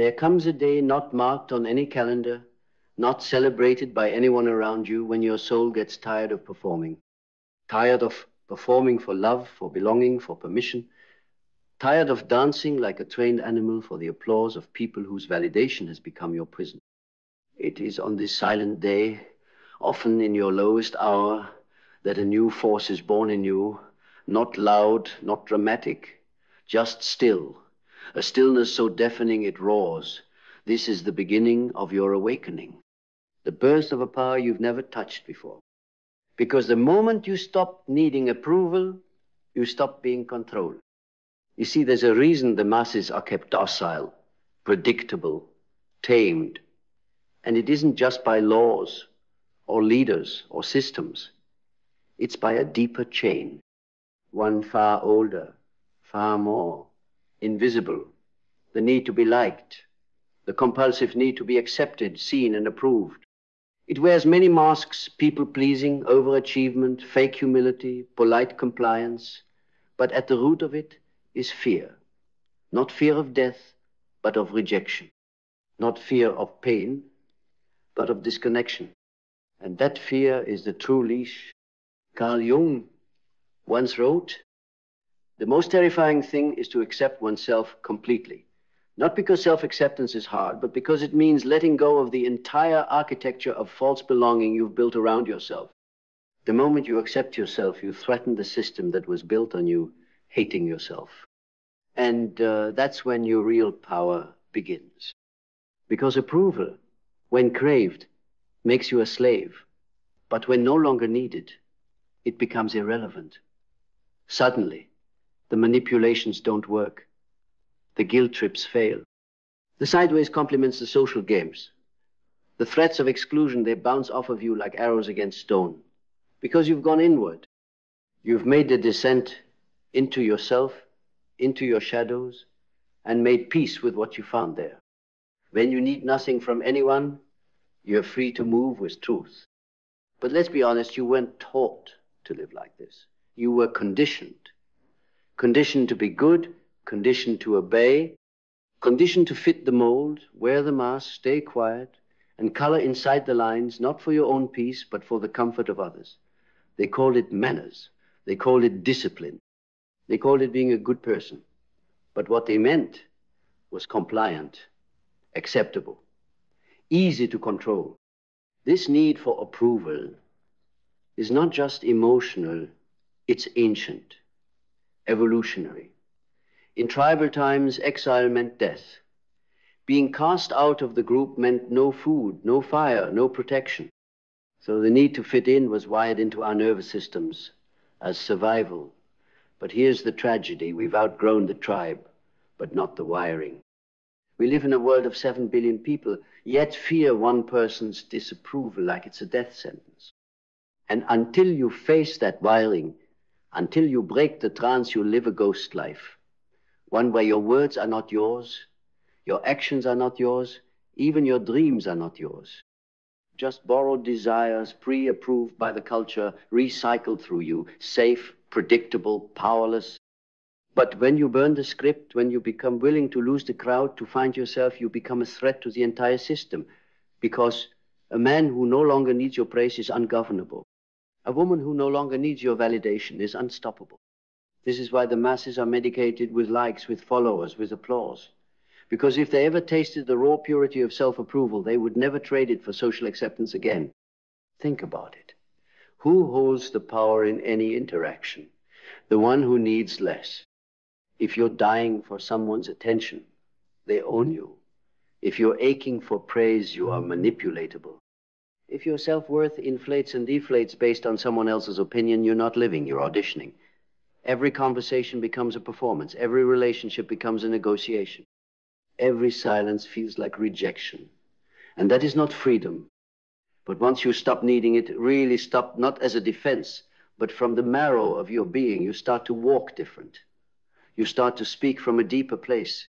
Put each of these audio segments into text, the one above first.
There comes a day not marked on any calendar, not celebrated by anyone around you, when your soul gets tired of performing. Tired of performing for love, for belonging, for permission. Tired of dancing like a trained animal for the applause of people whose validation has become your prison. It is on this silent day, often in your lowest hour, that a new force is born in you, not loud, not dramatic, just still, a stillness so deafening it roars. This is the beginning of your awakening, the birth of a power you've never touched before. Because the moment you stop needing approval, you stop being controlled. You see, there's a reason the masses are kept docile, predictable, tamed. And it isn't just by laws or leaders or systems. It's by a deeper chain, one far older, far more invisible. The need to be liked, the compulsive need to be accepted, seen, and approved. It wears many masks: people-pleasing, overachievement, fake humility, polite compliance. But at the root of it is fear. Not fear of death, but of rejection. Not fear of pain, but of disconnection. And that fear is the true leash. Carl Jung once wrote, "The most terrifying thing is to accept oneself completely. Not because self-acceptance is hard, but because it means letting go of the entire architecture of false belonging you've built around yourself. The moment you accept yourself, you threaten the system that was built on you hating yourself. And that's when your real power begins. Because approval, when craved, makes you a slave. But when no longer needed, it becomes irrelevant. Suddenly, the manipulations don't work. The guilt trips fail. The sideways complements the social games. The threats of exclusion, they bounce off of you like arrows against stone. Because you've gone inward. You've made the descent into yourself, into your shadows, and made peace with what you found there. When you need nothing from anyone, you're free to move with truth. But let's be honest, you weren't taught to live like this. You were conditioned. Conditioned to be good, conditioned to obey, conditioned to fit the mold, wear the mask, stay quiet, and color inside the lines, not for your own peace, but for the comfort of others. They called it manners. They called it discipline. They called it being a good person. But what they meant was compliant, acceptable, easy to control. This need for approval is not just emotional, it's ancient, evolutionary. In tribal times, exile meant death. Being cast out of the group meant no food, no fire, no protection. So the need to fit in was wired into our nervous systems as survival. But here's the tragedy: we've outgrown the tribe, but not the wiring. We live in a world of 7 billion people, yet fear one person's disapproval like it's a death sentence. And until you face that wiring, until you break the trance, you live a ghost life. One where your words are not yours, your actions are not yours, even your dreams are not yours. Just borrowed desires, pre-approved by the culture, recycled through you, safe, predictable, powerless. But when you burn the script, when you become willing to lose the crowd to find yourself, you become a threat to the entire system. Because a man who no longer needs your praise is ungovernable. A woman who no longer needs your validation is unstoppable. This is why the masses are medicated with likes, with followers, with applause. Because if they ever tasted the raw purity of self-approval, they would never trade it for social acceptance again. Think about it. Who holds the power in any interaction? The one who needs less. If you're dying for someone's attention, they own you. If you're aching for praise, you are manipulatable. If your self-worth inflates and deflates based on someone else's opinion, you're not living, you're auditioning. Every conversation becomes a performance. Every relationship becomes a negotiation. Every silence feels like rejection. And that is not freedom. But once you stop needing it, really stop, not as a defense, but from the marrow of your being, you start to walk different. You start to speak from a deeper place.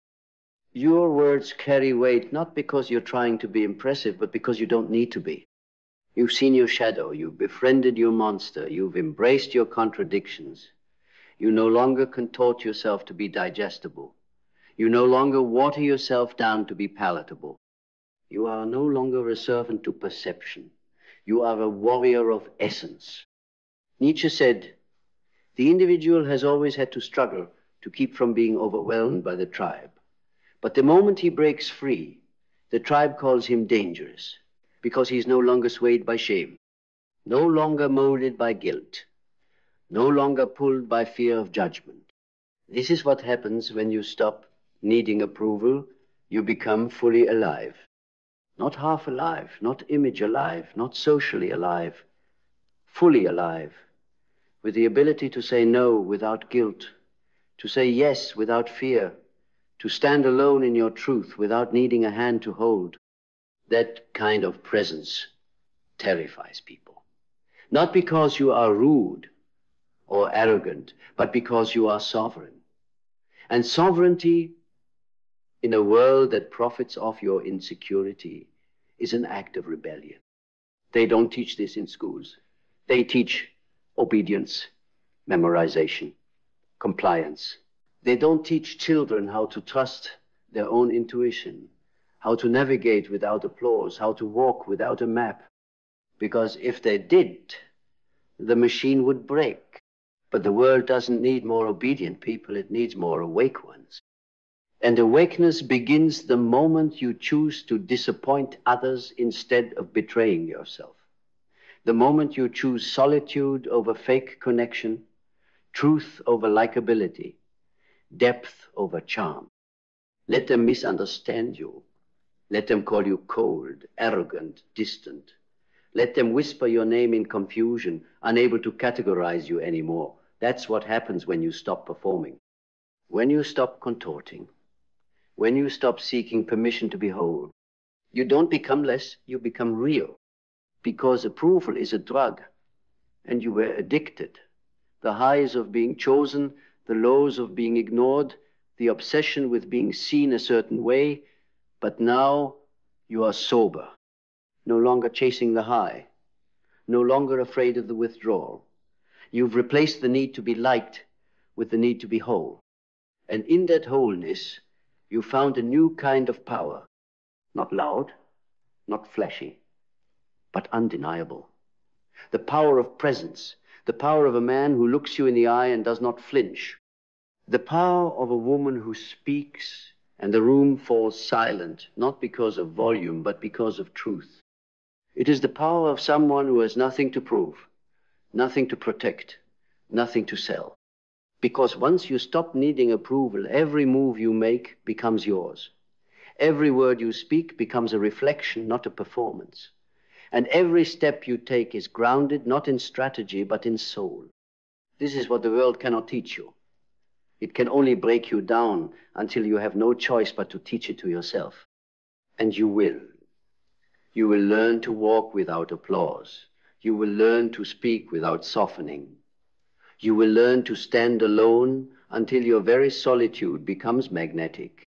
Your words carry weight not because you're trying to be impressive, but because you don't need to be. You've seen your shadow, you've befriended your monster, you've embraced your contradictions. You no longer contort yourself to be digestible. You no longer water yourself down to be palatable. You are no longer a servant to perception. You are a warrior of essence. Nietzsche said, the individual has always had to struggle to keep from being overwhelmed by the tribe. But the moment he breaks free, the tribe calls him dangerous, because he is no longer swayed by shame, no longer molded by guilt, no longer pulled by fear of judgment. This is what happens when you stop needing approval. You become fully alive. Not half alive, not image alive, not socially alive, fully alive, with the ability to say no without guilt, to say yes without fear, to stand alone in your truth without needing a hand to hold. That kind of presence terrifies people. Not because you are rude or arrogant, but because you are sovereign. And sovereignty in a world that profits off your insecurity is an act of rebellion. They don't teach this in schools. They teach obedience, memorization, compliance. They don't teach children how to trust their own intuition, how to navigate without applause, how to walk without a map. Because if they did, the machine would break. But the world doesn't need more obedient people, it needs more awake ones. And awakeness begins the moment you choose to disappoint others instead of betraying yourself. The moment you choose solitude over fake connection, truth over likability, depth over charm. Let them misunderstand you. Let them call you cold, arrogant, distant. Let them whisper your name in confusion, unable to categorize you anymore. That's what happens when you stop performing. When you stop contorting, when you stop seeking permission to be whole, you don't become less, you become real. Because approval is a drug, and you were addicted. The highs of being chosen, the lows of being ignored, the obsession with being seen a certain way, but now you are sober, no longer chasing the high, no longer afraid of the withdrawal. You've replaced the need to be liked with the need to be whole. And in that wholeness, you found a new kind of power, not loud, not flashy, but undeniable. The power of presence, the power of a man who looks you in the eye and does not flinch. The power of a woman who speaks and the room falls silent, not because of volume, but because of truth. It is the power of someone who has nothing to prove, nothing to protect, nothing to sell. Because once you stop needing approval, every move you make becomes yours. Every word you speak becomes a reflection, not a performance. And every step you take is grounded not in strategy, but in soul. This is what the world cannot teach you. It can only break you down until you have no choice but to teach it to yourself. And you will. You will learn to walk without applause. You will learn to speak without softening. You will learn to stand alone until your very solitude becomes magnetic,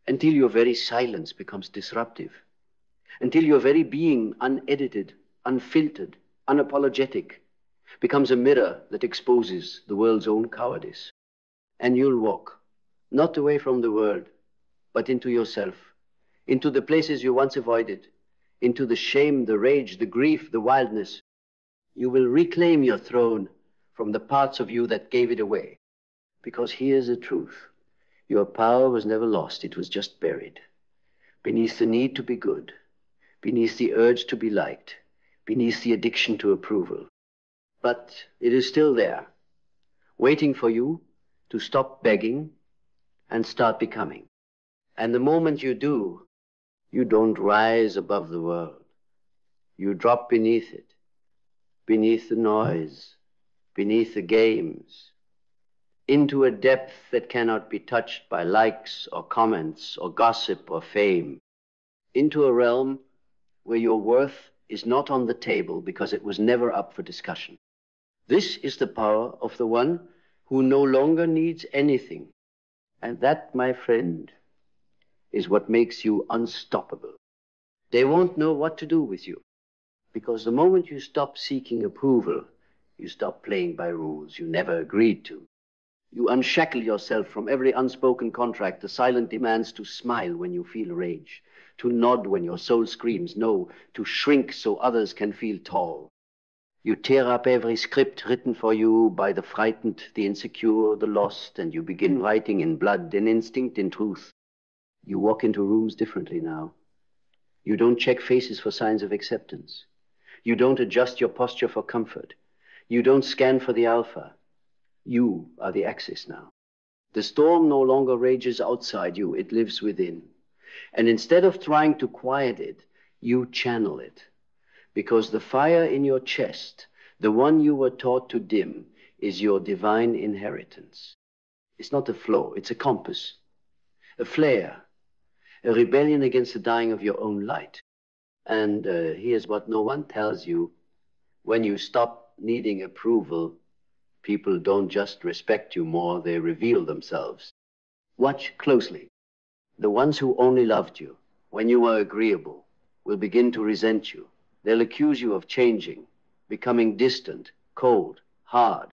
until your very silence becomes disruptive, until your very being, unedited, unfiltered, unapologetic, becomes a mirror that exposes the world's own cowardice. And you'll walk, not away from the world, but into yourself, into the places you once avoided, into the shame, the rage, the grief, the wildness. You will reclaim your throne from the parts of you that gave it away. Because here's the truth. Your power was never lost, it was just buried. Beneath the need to be good, beneath the urge to be liked, beneath the addiction to approval. But it is still there, waiting for you to stop begging and start becoming. And the moment you do, you don't rise above the world. You drop beneath it, beneath the noise, beneath the games, into a depth that cannot be touched by likes or comments or gossip or fame, into a realm where your worth is not on the table because it was never up for discussion. This is the power of the one who no longer needs anything. And that, my friend, is what makes you unstoppable. They won't know what to do with you, because the moment you stop seeking approval, you stop playing by rules you never agreed to. You unshackle yourself from every unspoken contract, the silent demands to smile when you feel rage, to nod when your soul screams no, to shrink so others can feel tall. You tear up every script written for you by the frightened, the insecure, the lost, and you begin writing in blood, in instinct, in truth. You walk into rooms differently now. You don't check faces for signs of acceptance. You don't adjust your posture for comfort. You don't scan for the alpha. You are the axis now. The storm no longer rages outside you, it lives within. And instead of trying to quiet it, you channel it. Because the fire in your chest, the one you were taught to dim, is your divine inheritance. It's not a flow, it's a compass, a flare, a rebellion against the dying of your own light. And here's what no one tells you. When you stop needing approval, people don't just respect you more, they reveal themselves. Watch closely. The ones who only loved you when you were agreeable will begin to resent you. They'll accuse you of changing, becoming distant, cold, hard.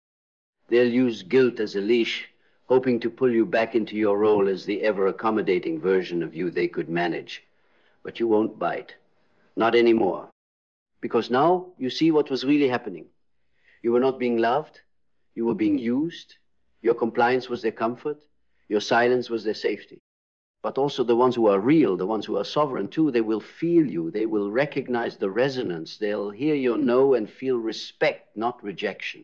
They'll use guilt as a leash, hoping to pull you back into your role as the ever-accommodating version of you they could manage. But you won't bite. Not anymore. Because now you see what was really happening. You were not being loved. You were being used. Your compliance was their comfort. Your silence was their safety. But also the ones who are real, the ones who are sovereign too, they will feel you. They will recognize the resonance. They'll hear your no and feel respect, not rejection.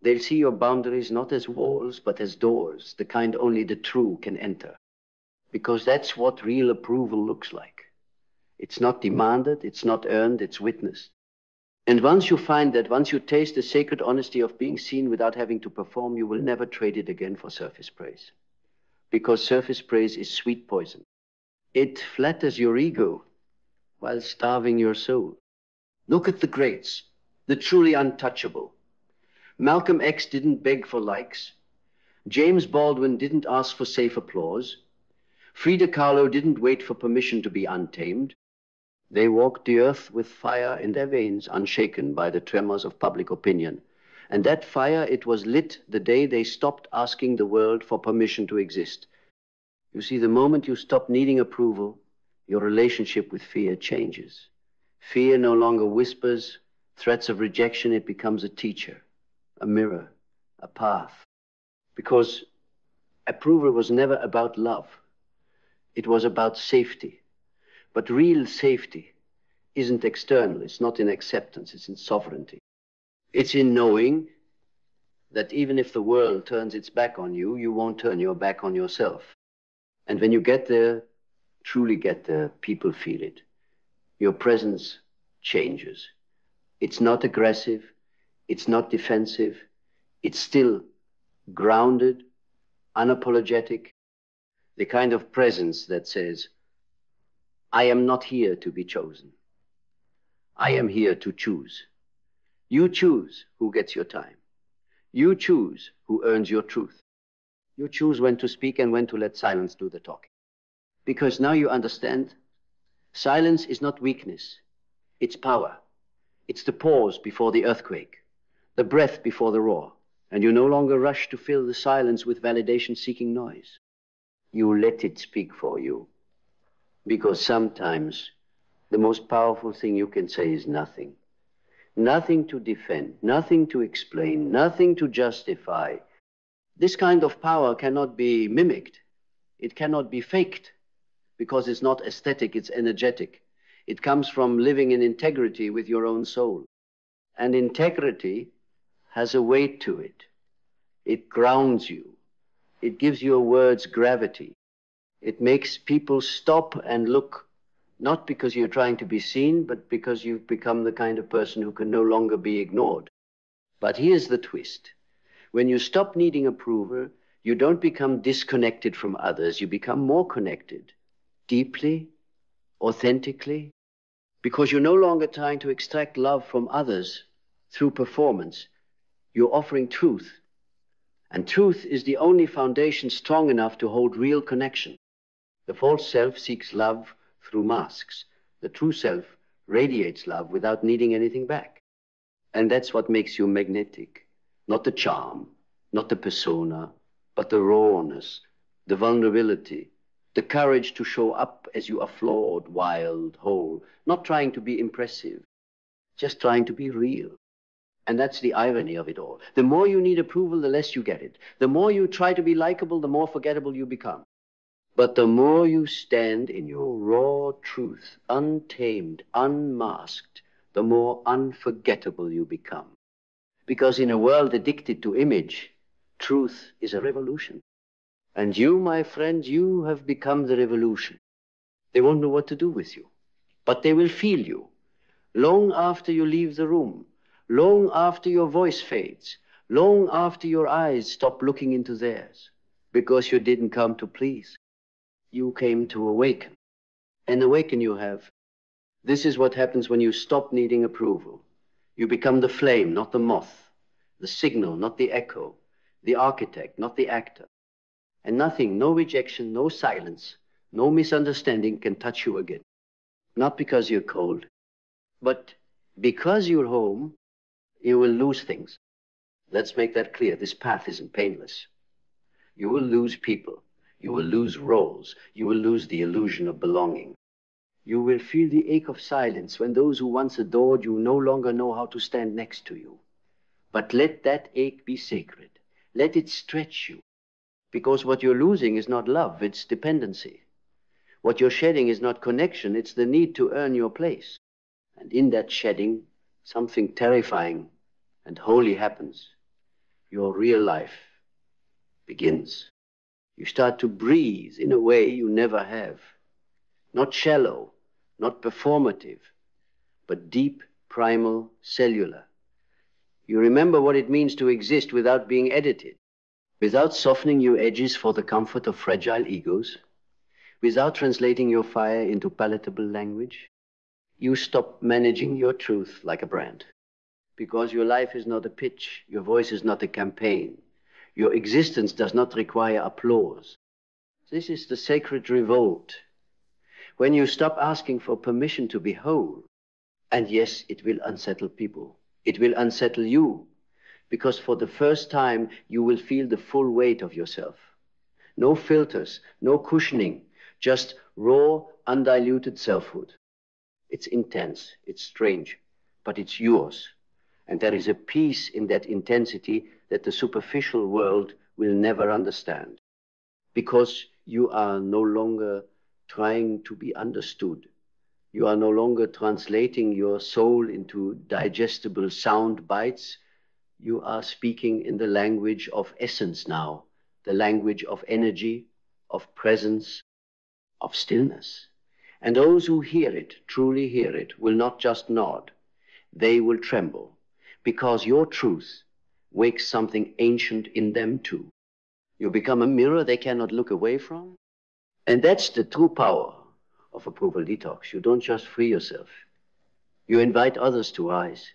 They'll see your boundaries not as walls, but as doors, the kind only the true can enter. Because that's what real approval looks like. It's not demanded, it's not earned, it's witnessed. And once you find that, once you taste the sacred honesty of being seen without having to perform, you will never trade it again for surface praise. Because surface praise is sweet poison. It flatters your ego while starving your soul. Look at the greats, the truly untouchable. Malcolm X didn't beg for likes. James Baldwin didn't ask for safe applause. Frida Kahlo didn't wait for permission to be untamed. They walked the earth with fire in their veins, unshaken by the tremors of public opinion. And that fire, it was lit the day they stopped asking the world for permission to exist. You see, the moment you stop needing approval, your relationship with fear changes. Fear no longer whispers threats of rejection, it becomes a teacher, a mirror, a path. Because approval was never about love. It was about safety. But real safety isn't external. It's not in acceptance. It's in sovereignty. It's in knowing that even if the world turns its back on you, you won't turn your back on yourself. And when you get there, truly get there, people feel it. Your presence changes. It's not aggressive. It's not defensive. It's still grounded, unapologetic. The kind of presence that says, I am not here to be chosen. I am here to choose. You choose who gets your time. You choose who earns your truth. You choose when to speak and when to let silence do the talking. Because now you understand, silence is not weakness. It's power. It's the pause before the earthquake, the breath before the roar. And you no longer rush to fill the silence with validation-seeking noise. You let it speak for you. Because sometimes the most powerful thing you can say is nothing. Nothing to defend, nothing to explain, nothing to justify. This kind of power cannot be mimicked. It cannot be faked because it's not aesthetic, it's energetic. It comes from living in integrity with your own soul. And integrity has a weight to it. It grounds you. It gives your words gravity. It makes people stop and look, not because you're trying to be seen, but because you've become the kind of person who can no longer be ignored. But here's the twist. When you stop needing approval, you don't become disconnected from others. You become more connected, deeply, authentically, because you're no longer trying to extract love from others through performance. You're offering truth. And truth is the only foundation strong enough to hold real connection. The false self seeks love through masks. The true self radiates love without needing anything back. And that's what makes you magnetic. Not the charm, not the persona, but the rawness, the vulnerability, the courage to show up as you are flawed, wild, whole, not trying to be impressive, just trying to be real. And that's the irony of it all. The more you need approval, the less you get it. The more you try to be likable, the more forgettable you become. But the more you stand in your raw truth, untamed, unmasked, the more unforgettable you become. Because in a world addicted to image, truth is a revolution. And you, my friend, you have become the revolution. They won't know what to do with you, but they will feel you. Long after you leave the room, long after your voice fades, long after your eyes stop looking into theirs, because you didn't come to please. You came to awaken. And awaken you have. This is what happens when you stop needing approval. You become the flame, not the moth, the signal, not the echo, the architect, not the actor. And nothing, no rejection, no silence, no misunderstanding can touch you again. Not because you're cold, but because you're home, you will lose things. Let's make that clear. This path isn't painless. You will lose people. You will lose roles. You will lose the illusion of belonging. You will feel the ache of silence when those who once adored you no longer know how to stand next to you. But let that ache be sacred. Let it stretch you. Because what you're losing is not love, it's dependency. What you're shedding is not connection, it's the need to earn your place. And in that shedding, something terrifying and holy happens. Your real life begins. You start to breathe in a way you never have. Not shallow, not performative, but deep, primal, cellular. You remember what it means to exist without being edited, without softening your edges for the comfort of fragile egos, without translating your fire into palatable language. You stop managing your truth like a brand. Because your life is not a pitch, your voice is not a campaign, your existence does not require applause. This is the sacred revolt. When you stop asking for permission to be whole, and yes, it will unsettle people. It will unsettle you, because for the first time, you will feel the full weight of yourself. No filters, no cushioning, just raw, undiluted selfhood. It's intense, it's strange, but it's yours. And there is a peace in that intensity that the superficial world will never understand. Because you are no longer trying to be understood. You are no longer translating your soul into digestible sound bites. You are speaking in the language of essence now, the language of energy, of presence, of stillness. And those who hear it, truly hear it, will not just nod. They will tremble, because your truth wakes something ancient in them too. You become a mirror they cannot look away from. And that's the true power of approval detox. You don't just free yourself. You invite others to rise,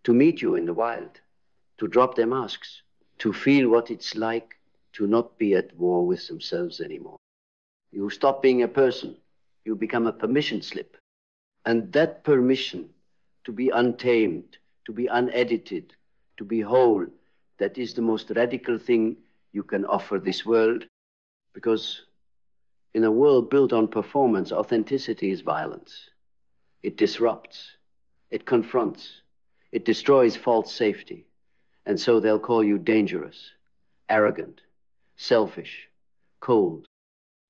to meet you in the wild, to drop their masks, to feel what it's like to not be at war with themselves anymore. You stop being a person. You become a permission slip. And that permission to be untamed, to be unedited, to be whole, that is the most radical thing you can offer this world. Because in a world built on performance, authenticity is violence. It disrupts, it confronts, it destroys false safety. And so they'll call you dangerous, arrogant, selfish, cold.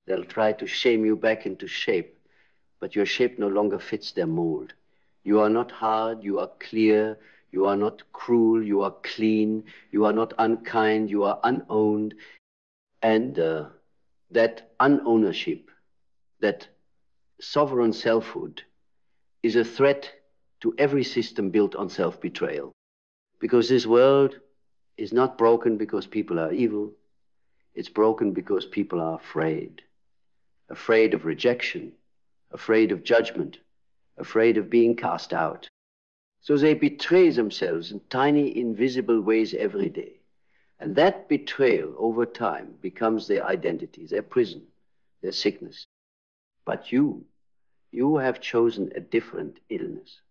They'll try to shame you back into shape, but your shape no longer fits their mold. You are not hard, you are clear, you are not cruel, you are clean, you are not unkind, you are unowned. And that unownership, that sovereign selfhood, is a threat to every system built on self-betrayal. Because this world is not broken because people are evil. It's broken because people are afraid. Afraid of rejection, afraid of judgment, afraid of being cast out. So they betray themselves in tiny, invisible ways every day. And that betrayal over time becomes their identity, their prison, their sickness. But you have chosen a different illness.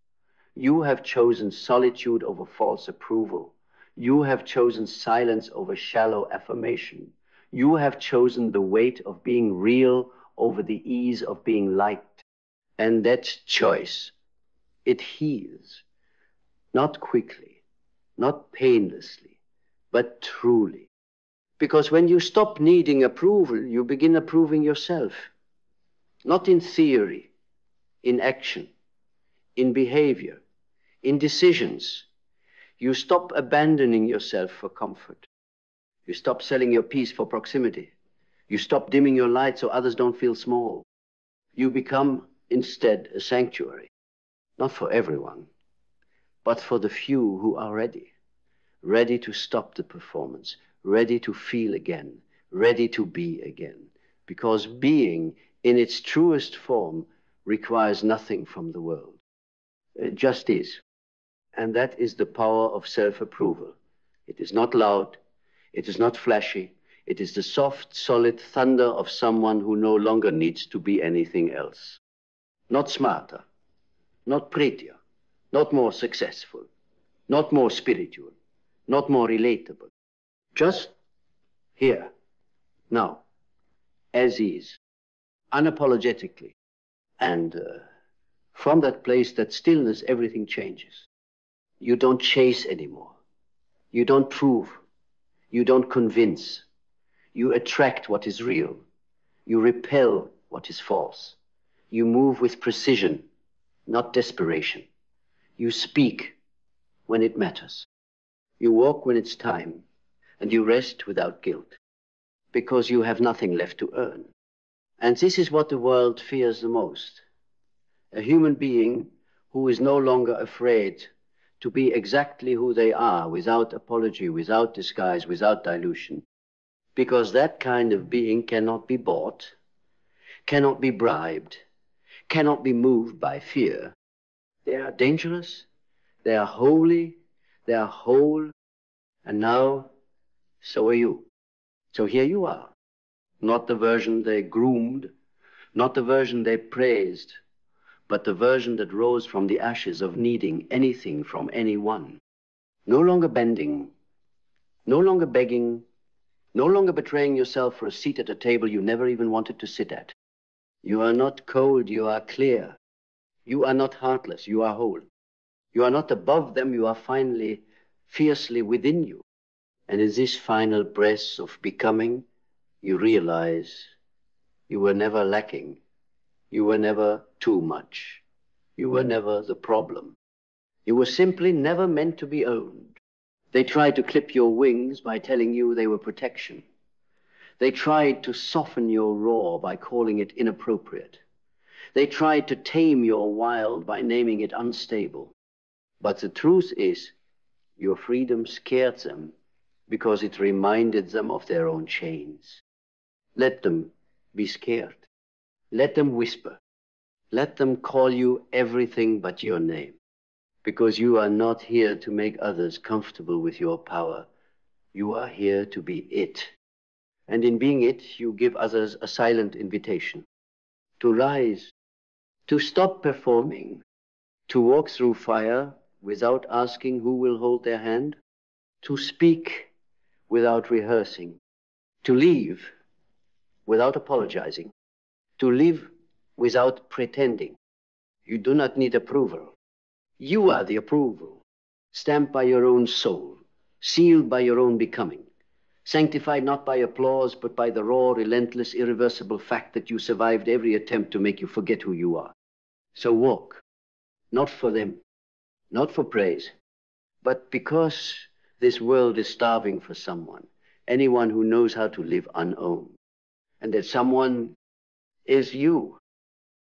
You have chosen solitude over false approval. You have chosen silence over shallow affirmation. You have chosen the weight of being real over the ease of being liked. And that choice, it heals, not quickly, not painlessly, but truly. Because when you stop needing approval, you begin approving yourself. Not in theory, in action, in behavior, in decisions. You stop abandoning yourself for comfort. You stop selling your peace for proximity. You stop dimming your light so others don't feel small. You become, instead, a sanctuary. Not for everyone, but for the few who are ready. Ready to stop the performance, ready to feel again, ready to be again. Because being, in its truest form, requires nothing from the world. It just is. And that is the power of self-approval. It is not loud, it is not flashy, it is the soft, solid thunder of someone who no longer needs to be anything else. Not smarter, not prettier, not more successful, not more spiritual, not more relatable. Just here, now, as is, unapologetically. And from that place, that stillness, everything changes. You don't chase anymore. You don't prove. You don't convince. You attract what is real. You repel what is false. You move with precision, not desperation. You speak when it matters. You walk when it's time, and you rest without guilt, because you have nothing left to earn. And this is what the world fears the most. A human being who is no longer afraid to be exactly who they are, without apology, without disguise, without dilution. Because that kind of being cannot be bought, cannot be bribed, cannot be moved by fear. They are dangerous, they are holy, they are whole, and now so are you. So here you are, not the version they groomed, not the version they praised, but the version that rose from the ashes of needing anything from anyone. No longer bending, no longer begging, no longer betraying yourself for a seat at a table you never even wanted to sit at. You are not cold, you are clear. You are not heartless, you are whole. You are not above them, you are finally, fiercely within you. And in this final breath of becoming, you realize you were never lacking. You were never too much. You were never the problem. You were simply never meant to be owned. They tried to clip your wings by telling you they were protection. They tried to soften your roar by calling it inappropriate. They tried to tame your wild by naming it unstable. But the truth is, your freedom scared them because it reminded them of their own chains. Let them be scared. Let them whisper. Let them call you everything but your name. Because you are not here to make others comfortable with your power. You are here to be it. And in being it, you give others a silent invitation to rise, to stop performing, to walk through fire without asking who will hold their hand, to speak without rehearsing, to leave without apologizing, to live without pretending. You do not need approval. You are the approval, stamped by your own soul, sealed by your own becoming, sanctified not by applause, but by the raw, relentless, irreversible fact that you survived every attempt to make you forget who you are. So walk, not for them, not for praise, but because this world is starving for someone, anyone who knows how to live unowned. And that someone is you.